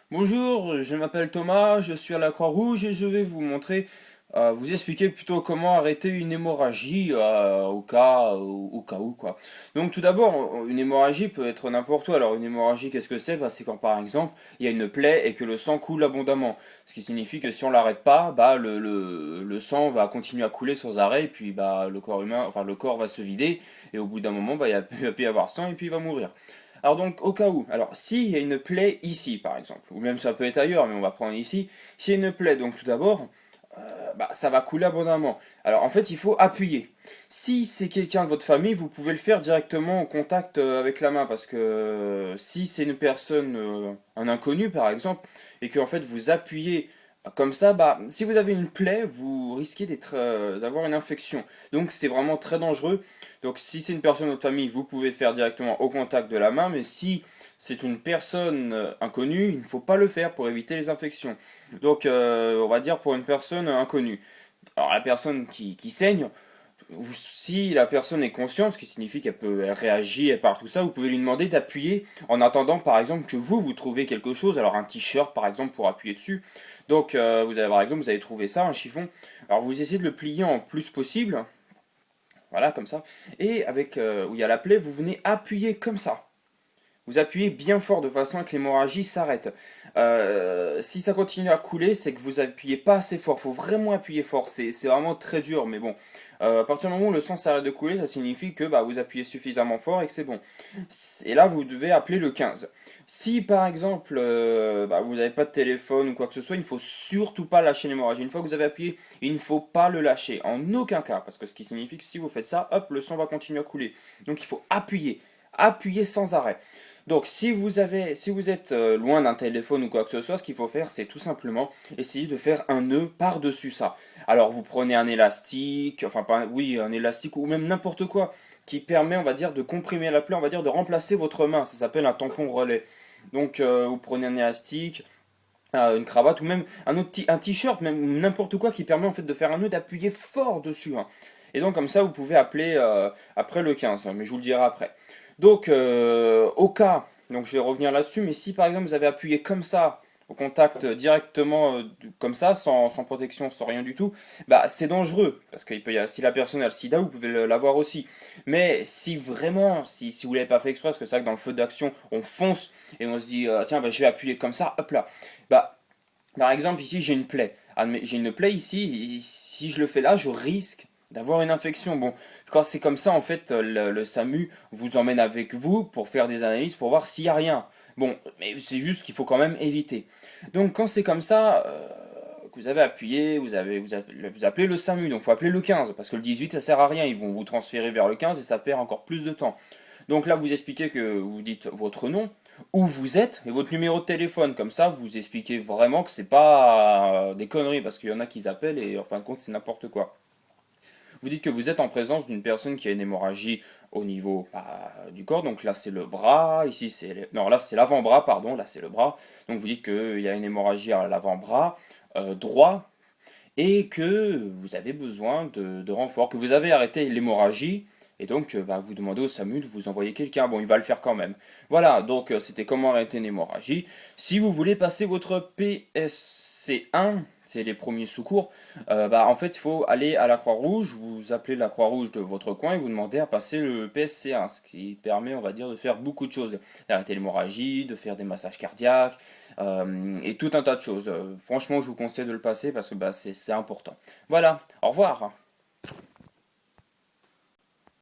Bonjour, je m'appelle Thomas, je suis à la Croix-Rouge et je vais vous montrer, vous expliquer plutôt comment arrêter une hémorragie au cas où quoi. Donc tout d'abord, une hémorragie peut être n'importe où. Alors une hémorragie, qu'est-ce que c'est? Bah, c'est quand par exemple il y a une plaie et que le sang coule abondamment. Ce qui signifie que si on l'arrête pas, bah le sang va continuer à couler sans arrêt et puis bah le corps humain, enfin le corps va se vider et au bout d'un moment bah il va plus y avoir sang et puis il va mourir. Alors donc au cas où, alors s'il y a une plaie ici par exemple, ou même ça peut être ailleurs, mais on va prendre ici, s'il y a une plaie, donc tout d'abord, bah, ça va couler abondamment. Alors en fait il faut appuyer. Si c'est quelqu'un de votre famille, vous pouvez le faire directement au contact avec la main, parce que si c'est une personne, un inconnu par exemple, et que en fait vous appuyez comme ça, bah si vous avez une plaie, vous risquez d'avoir une infection. Donc c'est vraiment très dangereux. Donc si c'est une personne de votre famille, vous pouvez faire directement au contact de la main, mais si c'est une personne inconnue, il ne faut pas le faire pour éviter les infections. Donc on va dire pour une personne inconnue. Alors la personne qui saigne, si la personne est consciente, ce qui signifie elle réagit, elle parle tout ça, vous pouvez lui demander d'appuyer en attendant par exemple que vous trouvez quelque chose, alors un t-shirt par exemple pour appuyer dessus. Donc vous avez par exemple, vous avez trouvé ça, un chiffon, alors vous essayez de le plier en plus possible, voilà, comme ça. Et avec où il y a la plaie, vous venez appuyer comme ça. Vous appuyez bien fort de façon à que l'hémorragie s'arrête. Si ça continue à couler, c'est que vous appuyez pas assez fort. Il faut vraiment appuyer fort. C'est vraiment très dur, mais bon. À partir du moment où le sang s'arrête de couler, ça signifie que bah, vous appuyez suffisamment fort et que c'est bon. Et là, vous devez appeler le 15. Si par exemple bah, vous n'avez pas de téléphone ou quoi que ce soit, il ne faut surtout pas lâcher l'hémorragie. Une fois que vous avez appuyé, il ne faut pas le lâcher en aucun cas, parce que ce qui signifie que si vous faites ça, hop, le sang va continuer à couler. Donc il faut appuyer, appuyer sans arrêt. Donc si vous êtes loin d'un téléphone ou quoi que ce soit, ce qu'il faut faire, c'est tout simplement essayer de faire un nœud par-dessus ça. Alors vous prenez un élastique, enfin pas, oui, un élastique ou même n'importe quoi qui permet, on va dire, de comprimer la plaie, on va dire, de remplacer votre main. Ça s'appelle un tampon relais. Donc vous prenez un élastique, une cravate ou même un t-shirt, même n'importe quoi qui permet en fait de faire un nœud, d'appuyer fort dessus, hein. Et donc comme ça vous pouvez appeler après le 15, mais je vous le dirai après. Donc au cas, donc je vais revenir là-dessus, mais si par exemple vous avez appuyé comme ça au contact directement comme ça, sans protection, sans rien du tout, bah c'est dangereux, parce que si la personne a le sida, vous pouvez l'avoir aussi. Mais si vraiment, si vous l'avez pas fait exprès, parce que c'est vrai que dans le feu d'action, on fonce et on se dit, tiens, bah, je vais appuyer comme ça, hop là. Bah, par exemple, ici, j'ai une plaie. J'ai une plaie ici, et si je le fais là, je risque d'avoir une infection. Bon, quand c'est comme ça, en fait, le SAMU vous emmène avec vous pour faire des analyses, pour voir s'il n'y a rien. Bon, mais c'est juste qu'il faut quand même éviter. Donc, quand c'est comme ça, que vous avez appuyé, vous appelez le SAMU, donc il faut appeler le 15, parce que le 18, ça sert à rien. Ils vont vous transférer vers le 15 et ça perd encore plus de temps. Donc là, vous expliquez que vous dites votre nom, où vous êtes et votre numéro de téléphone. Comme ça, vous expliquez vraiment que c'est pas des conneries, parce qu'il y en a qui appellent et en fin de compte, c'est n'importe quoi. Vous dites que vous êtes en présence d'une personne qui a une hémorragie au niveau du corps. Donc là, c'est le bras. Ici, non, là, c'est l'avant-bras, pardon. Là, c'est le bras. Donc vous dites qu'il y a une hémorragie à l'avant-bras droit et que vous avez besoin de renfort, que vous avez arrêté l'hémorragie, et donc bah, vous demandez au SAMU de vous envoyer quelqu'un. Bon, il va le faire quand même. Voilà, donc c'était comment arrêter une hémorragie. Si vous voulez passer votre PSC1, c'est les premiers secours, bah, en fait il faut aller à la Croix-Rouge, vous appelez la Croix-Rouge de votre coin et vous demandez à passer le PSC1, ce qui permet, on va dire, de faire beaucoup de choses, d'arrêter l'hémorragie, de faire des massages cardiaques, et tout un tas de choses. Franchement, je vous conseille de le passer parce que bah, c'est important. Voilà, au revoir.